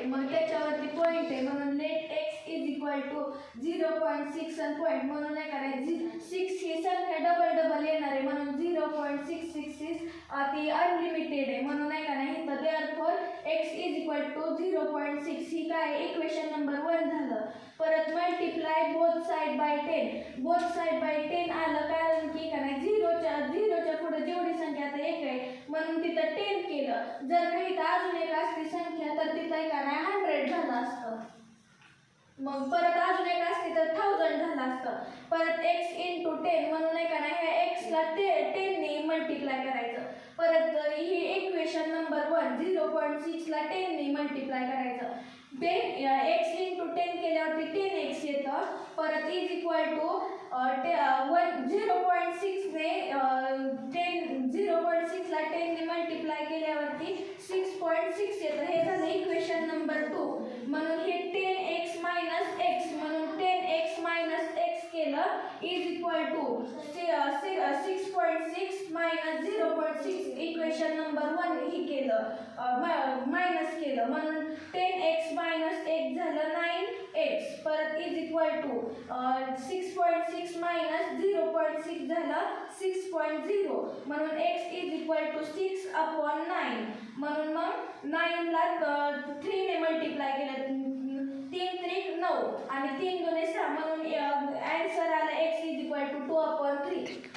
आहे, मग त्याच्यावरती पॉईंट आहे म्हणून let x is equal to 0.6 आणि पॉईंट म्हणून काय करायचं 6 ही संख्या डबल येणार आहे म्हणून 0.666 ती अनलिमिटेड आहे म्हणून नाही का नाही तर therefore x is equal to 0.6 ही काय इक्वेशन नंबर 1 झालं. परत मल्टिप्लाय बोथ साइड बाय 10 आलं कारण की का नाही झिरोच्या पुढे जेवढी संख्या आता 1 आहे म्हणून तिथं 10 केलं. जर काही अजून एक असती संख्या तर तिथं का नाही 100 झालं असतं. मग परत अजून एक असती तर 1000 झालं असतं. परत x × 10 म्हणून नाही का नाही ह्या x ला 10 ने मल्टिप्लाय करायचं. परत ही इक्वेशन नंबर 1 0.6 ला 10 ने मल्टिप्लाय करायचं. x × 10 केल्यावरती 10x येतं. परत इज इक्वल टू 0.6 ने 0.6 ला 10 ने मल्टिप्लाय केल्यावरती 6.6 येतं. हे झालं इक्वेशन नंबर 2 म्हणून हे 10x मायनस x म्हणून 10x मायनस x केलं is equal to 6.6 minus 0.6 equation number 1 ही केलं मायनस केलं म्हणून 10x मायनस x झालं 9x. परत इज इक्वल टू 6.6 मायनस 0.6 झालं 6.0 म्हणून x इज इक्वल टू 6/9 म्हणून मग 9 ला 3 ने मल्टिप्लाय केलं 3 त्रिक 9 आणि 3 दुने 6 म्हणून आन्सर आला x इज इक्वल टू 2/3.